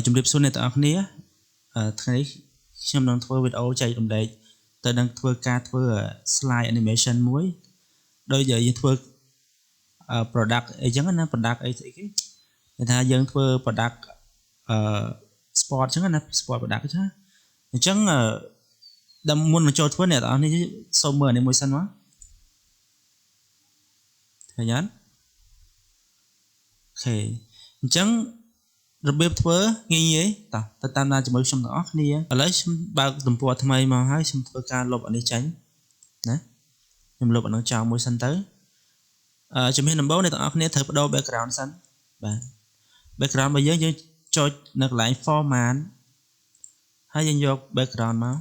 ជំរាបសួរអ្នកទាំងអស់គ្នាថ្ងៃនេះខ្ញុំនឹងធ្វើវីដេអូចែករំលែកទៅនឹងធ្វើការធ្វើ slide animation មួយដោយយើងធ្វើ product អីចឹងណា product អីស្អីគេគេថាយើងធ្វើ product sport ចឹងណា sport product ចឹងអញ្ចឹងដល់មុនមកចូលធ្វើអ្នកទាំងអស់គ្នាសូមមើលអានេះមួយសិនមកឃើញអត់អូខេអញ្ចឹងរបៀបធ្វើងាយតោះទៅតាមដានជាមួយខ្ញុំទាំងអស់គ្នាឥឡូវខ្ញុំបើកទំព័រថ្មីមកហើយខ្ញុំធ្វើការលុបអានេះចេញណាខ្ញុំលុបអានោះចោលមួយសិនទៅជំហានដំបូងអ្នកទាំងអស់គ្នាត្រូវបដូរ background សិនបាទ background របស់យើងចុចនៅកន្លែង format ហើយយើងយក background មក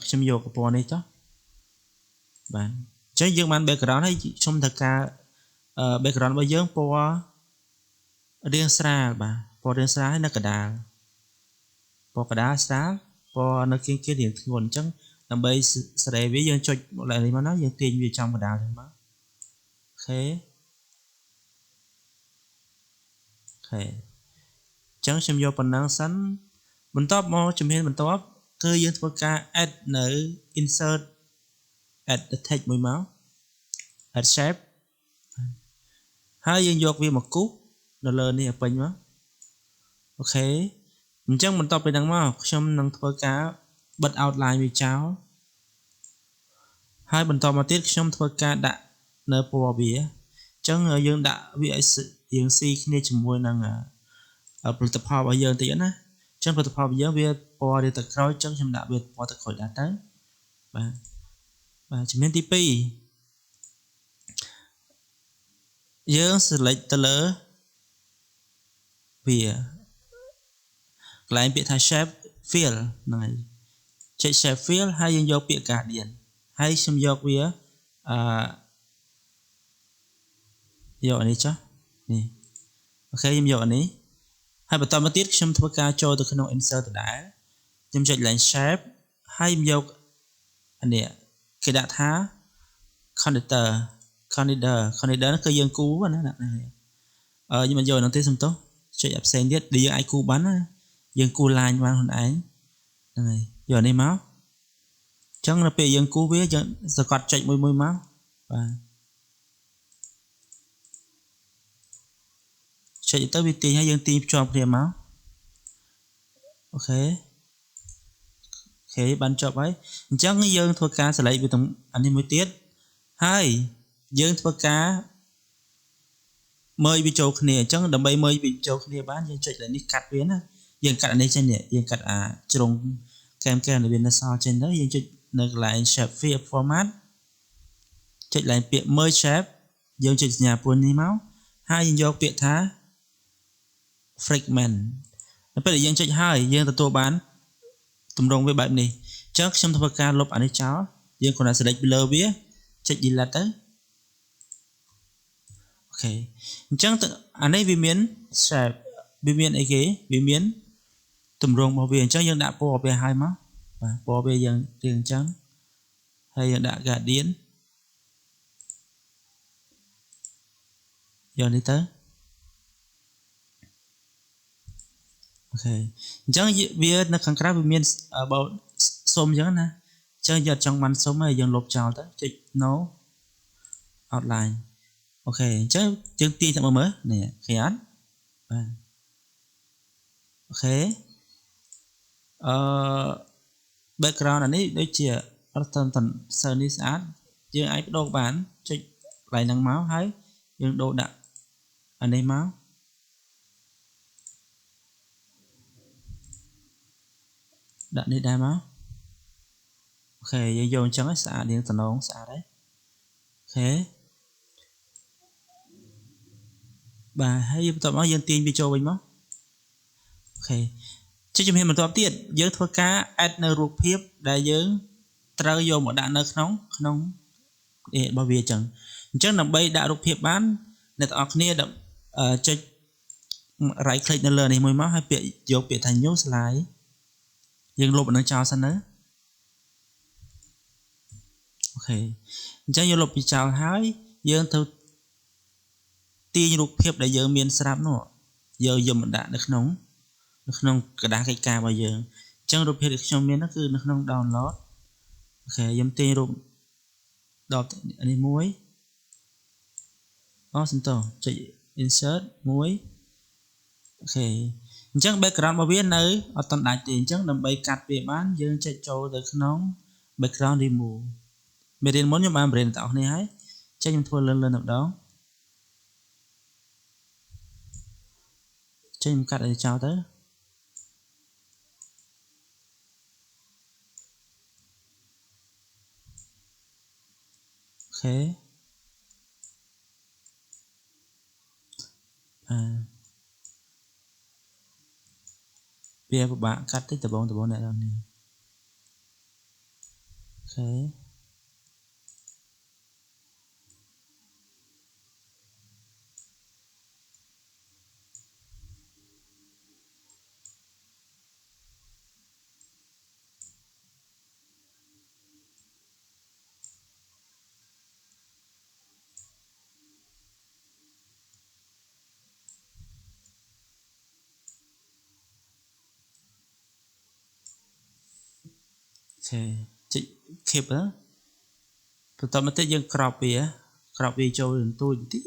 ខ្ញុំយកពណ៌នេះចុះបាទអញ្ចឹងយើងបាន background ហើយខ្ញុំត្រូវការ background របស់យើងពណ៌រាងស្រាលបាទពណ៌រាងស្រាលហើយនៅកណ្ដាលពណ៌កណ្ដាលស្រាលពណ៌នៅគៀងរាងធ្ងន់អញ្ចឹងដើម្បីសេរីវាយើងចុចឡើងនេះមកណាយើងទាញវាចំកណ្ដាលហ្នឹងមកអូខេអញ្ចឹងខ្ញុំយកប៉ុណ្ណឹងសិនបន្ទាប់មកជំហានបន្ទាប់គឺយើងធ្វើការ add នៅ insert add the text មួយមក add shape ហើយយើងយកវាមកគូសនៅលើនេះឲ្យពេញមកអូខេអញ្ចឹងបន្ទាប់ពីហ្នឹងមកខ្ញុំនឹងធ្វើការបិទ outline វាចោលហើយបន្តមកទៀតខ្ញុំធ្វើការដាក់នៅពណ៌វាអញ្ចឹងយើងដាក់វាឲ្យយើងស៊ីគ្នាជាមួយនឹងផលិតផលរបស់យើងតិចណាអញ្ចឹងផលិតផលរបស់យើងវាពណ៌រាងទឹកក្រូចអញ្ចឹងខ្ញុំដាក់វាពណ៌ទឹកក្រូចដែរទៅបាទជំហានទី2យើង select ទៅលើវាកន្លែងពាក្យថា shape fill ហ្នឹងហើយចុច shape fill ហើយយើងយកពាក្យ guardian ហើយខ្ញុំយកវាយកអានេះចុះនេះអូខេខ្ញុំយកអានេះហើយបន្តមកទៀតខ្ញុំធ្វើការចូលទៅក្នុង insert ដដែលខ្ញុំចុច line shape ហើយខ្ញុំយកអានេះគេដាក់ថា conditor គឺយើងគូណាខ្ញុំយកហ្នឹងទេសំទោសចុច absent ទៀតដែលយើងអាចគូបានណាយើងគូ line បានខ្លួនឯងហ្នឹងហើយយកនេះមកអញ្ចឹងដល់ពេលយើងគូវាយើងសង្កត់ចុចមួយមកបាទចុចទៅវាទាញហើយយើងទាញភ្ជាប់គ្នាមកអូខេបានចប់ហើយអញ្ចឹងយើងធ្វើការ select វាទាំងអានេះមួយទៀតហើយយើងធ្វើការមើលវាចូលគ្នាអញ្ចឹងដើម្បីមើលវាចូលគ្នាបានយើងចុចលើនេះកាត់វាណាយើងកាត់អានេះចេញយើងកាត់ជ្រុងកែមដែលវានៅសល់ចេញទៅយើងចុចនៅកន្លែង shape fill format ចុចឡើងពាក្យ merge shape យើងចុចសញ្ញាពួននេះមកហើយយើងយកពាក្យថា fragment ដល់ពេលយើងចុចហើយយើងទទួលបានទម្រង់វាបែបនេះអញ្ចឹងខ្ញុំធ្វើការលុបអានេះចោលយើងគ្រាន់តែ select ពីលើវាចុច delete ទៅអូខេអញ្ចឹងអានេះវាមាន shape វាមានអីគេវាមានទម្រង់របស់វាអញ្ចឹងយើងដាក់ពណ៌វាឲ្យមកបាទពណ៌វាយើងរៀងអញ្ចឹងហើយយើងដាក់ guardian យកនេះទៅអូខេអញ្ចឹងវានៅខាងក្រៅវាមានបើសុំអញ្ចឹងណាអញ្ចឹងយកចង់បានសុំហើយយើងលុបចោលទៅចុច no outline អូខេអញ្ចឹងយើងទាញទៅមើលនេះឃើញអត់បាទអូខេbackground អានេះដូចជាអត់ទាន់សូវនេះស្អាតយើងអាចបដូរបានចុចកន្លែងហ្នឹងមកហើយយើងដូរដាក់អានេះមកដាក់នេះដែរមកអូខេយើងយកអញ្ចឹងស្អាតរៀងតំណងស្អាតហើយអូខេបាទហើយបន្ទាប់មកយើងទាញវាចូលវិញមកអូខេចុចជំហានបន្ទាប់ទៀតយើងធ្វើការ add នៅរូបភាពដែលយើងត្រូវយកមកដាក់នៅក្នុងរបស់វាអញ្ចឹងដើម្បីដាក់រូបភាពបានអ្នកទាំងអស់គ្នាចុច right click នៅលើនេះមួយមកហើយយកពាក្យថា new slide យើងលុបអានឹងចោលសិនទៅអូខេអញ្ចឹងយើងលុបវាចោលហើយយើងទៅទាញរូបភាពដែលយើងមានស្រាប់នោះ យកមកដាក់នៅក្នុងกระดาษកិច្ចការរបស់យើងអញ្ចឹងរូបភាពដែលខ្ញុំមាននោះគឺនៅក្នុង download អូខេខ្ញុំទាញរូបដល់នេះមួយសំទោសចុច insert មួយអូខេអញ្ចឹង background របស់វានៅអត់តដាច់ទេអញ្ចឹងដើម្បីកាត់វាបានយើងចុចចូលទៅក្នុង background remove មេរៀនមុនខ្ញុំបានបរៀនដល់អ្នកនរហើយចេះខ្ញុំធ្វើលឿនតែម្ដងចេះខ្ញុំកាត់ឲ្យចោលទៅអូខេវាពិបាកកាត់តិចដបងអ្នកនរនេះអូខេចុច keep បន្តមកទៀតយើងក្របវាចូលបន្ទូចបន្តិច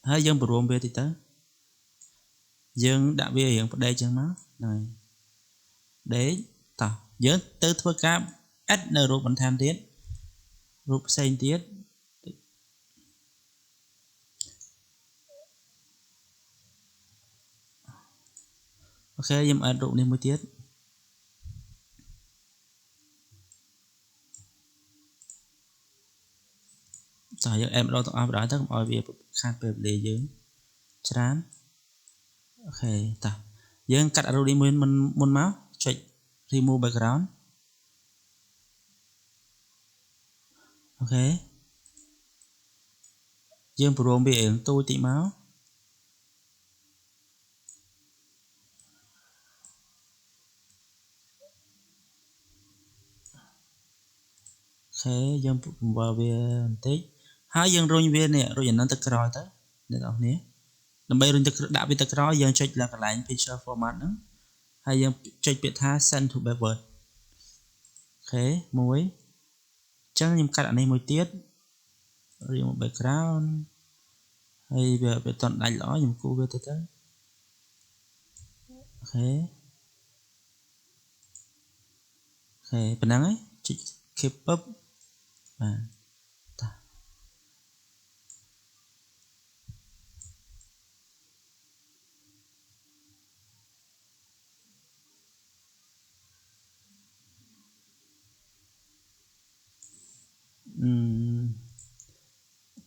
ហើយយើងបង្រួមវាតិចទៅយើងដាក់វារៀងផ្ដេកចឹងមកហ្នឹងហើយដេកតោះយើងទៅធ្វើការ add នៅរូបបន្ថែមទៀតរូបផ្សេងទៀតអូខេខ្ញុំ add រូបនេះមួយទៀតចាយើង add ម្ដងទាំងអស់បណ្ដោយទៅកុំឲ្យវាខាតពេលវេលាយើងច្រើនអូខេតោះយើងកាត់រូបនេះមួយមុនមកចុច remove background អូខេយើងបង្រួមវារៀងទូចតិចមកអូខេយើងបង្វិលវាបន្តិចហើយយើងរុញវានេះរុញអានឹងទៅក្រោយទៅអ្នកនរគ្នាដើម្បីរុញទៅដាក់វាទៅក្រោយយើងចុចលើកន្លែង picture format ហ្នឹងហើយយើងចុចពាក្យថា send to backward អូខេមួយអញ្ចឹងខ្ញុំកាត់អានេះមួយទៀត remove background ហើយវាអត់ដាច់ល្អខ្ញុំគូវាទៅអូខេប៉ុណ្ណឹងហើយចុច keep up បាទ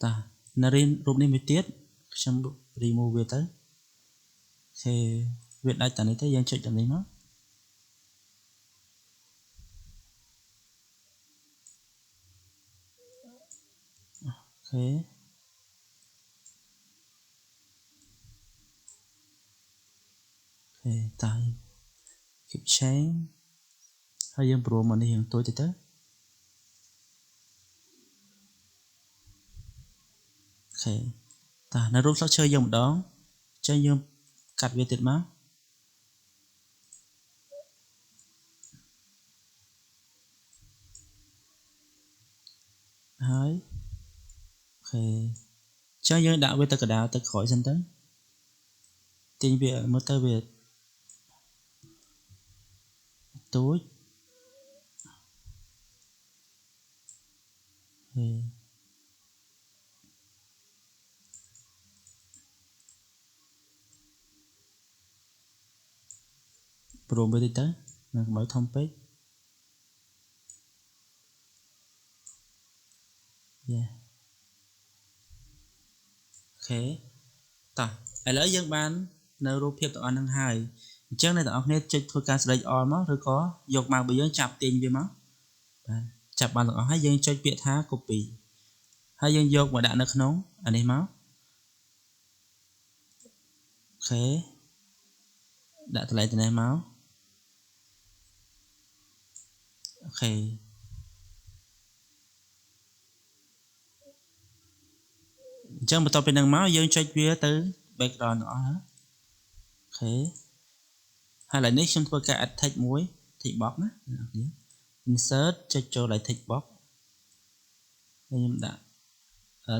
តានៅរូបនេះមួយទៀតខ្ញុំ remove វាទៅវាដាច់តានេះទៅយើងចុចតានេះមកអូខេតា keep change ហើយយើងព្រមមកនេះយ៉ាងតូចទៅអូខេតានៅរូបស្លឹកឈើយើងម្ដងអញ្ចឹងយើងកាត់វាទៀតមកហើយអូខេអញ្ចឹងយើងដាក់វាទៅកណ្ដាលទៅក្រោយសិនទៅទាញវាមើលទៅវាទូចព្រមវាតិចទៅនឹងកុំឲ្យធំពេកអូខេតោះឥឡូវយើងបាននៅរូបភាពទាំងអស់ហ្នឹងហើយអញ្ចឹងអ្នកទាំងអស់គ្នាចុចធ្វើការ select all មកឬក៏យកម៉ៅរបស់យើងចាប់ទាញវាមកបាទចាប់បានទាំងអស់ហើយយើងចុចពាក្យថា copy ហើយយើងយកមកដាក់នៅក្នុងអានេះមកអូខេដាក់តម្លៃទៅនេះមក អូខេអញ្ចឹងបន្ទាប់ពីនឹងមកយើងចុចវាទៅ background ទាំងអស់អូខេហើយឥឡូវនេះខ្ញុំធ្វើការ add text មួយ text box ណាអ្នកនរ insert ចុចចូលដល់ text box ហើយខ្ញុំដាក់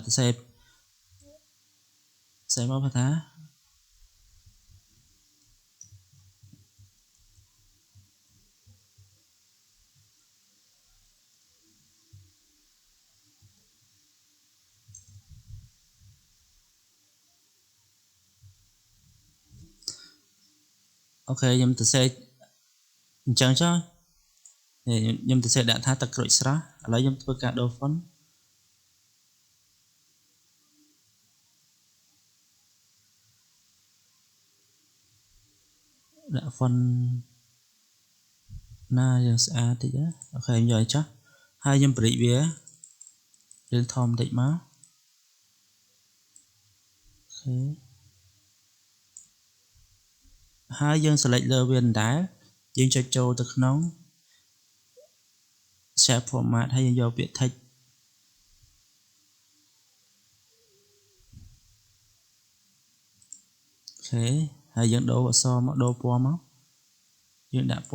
ទៅសេមកថាអូខេខ្ញុំទៅសេអញ្ចឹងចុះខ្ញុំទៅសេដាក់ថាទឹកក្រូចស្រស់ឥឡូវខ្ញុំធ្វើការដូរ font ដាក់ font ណាយើងស្អាតតិចអូខេខ្ញុំយកឲ្យចុះហើយខ្ញុំប្រិចវារឿងធំតិចមកអូខេហើយយើង select លើវាដែរយើងចុចចូលទៅក្នុង shape format ហើយយើងយកពាក្យ text អូខេហើយយើងដូរអក្សរមកដូរពណ៌មកយើងដាក់ព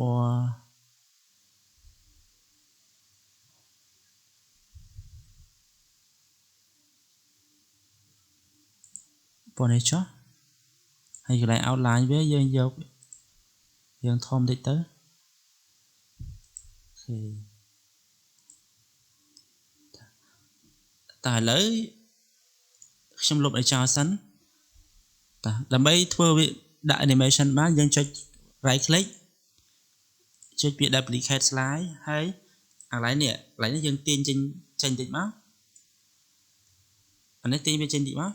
ណ៌នេះចុះហើយកន្លែង outline វាយើងយកយើងធំតិចទៅអូខេតែឥឡូវខ្ញុំលុបឲ្យចោលសិនតើដើម្បីធ្វើវាដាក់ animation បានយើងចុច right click ចុចពាក្យ duplicate slide ហើយកន្លែងនេះយើងទាញចេញតិចមកអានេះទាញវាចេញតិចមក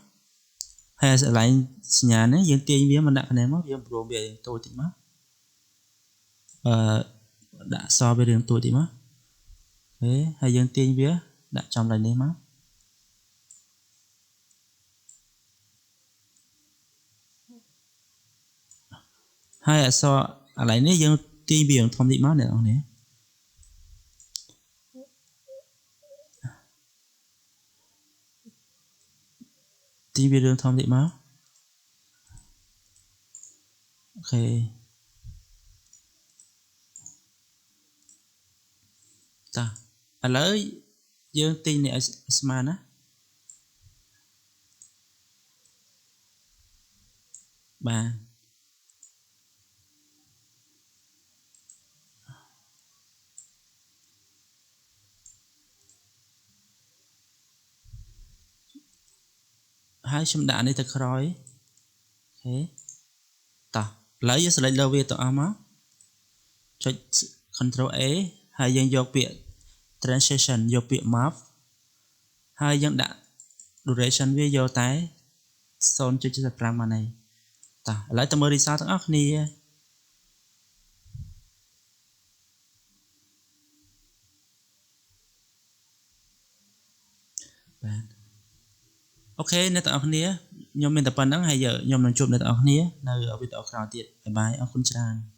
ហើយកន្លែងសញ្ញានេះយើងទាញវាមកដាក់គ្នាមកយើងព្រមវាតូចតិចមកដាក់អក្សរវារឿងតូចតិចមកអូខេហើយយើងទាញវាដាក់ចំកន្លែងនេះមកហើយអក្សរកន្លែងនេះយើងទាញវាធំតិចមកអ្នកនរនេះទាញវារឿងធំតិចមកអូខេចាឥឡូវយើងទាញនេះឲ្យស្មើណាបាទហើយខ្ញុំដាក់នេះទៅក្រោយអូខេតោះឥឡូវយើង select លើវាទាំងអស់មកចុច Ctrl A ហើយយើងយកពាក្យ transition យកពាក្យ map ហើយយើងដាក់ duration វាយកតែ 0.75 មកនេះតោះឥឡូវទៅមើល result ទាំងអស់គ្នាបាទអូខេអ្នកទាំងអស់គ្នាខ្ញុំមានតែប៉ុណ្្នឹងហើយខ្ញុំនឹងជួបអ្នកទាំងអស់គ្នានៅវីដេអូក្រោយទៀតបាយបាយអរគុណច្រើន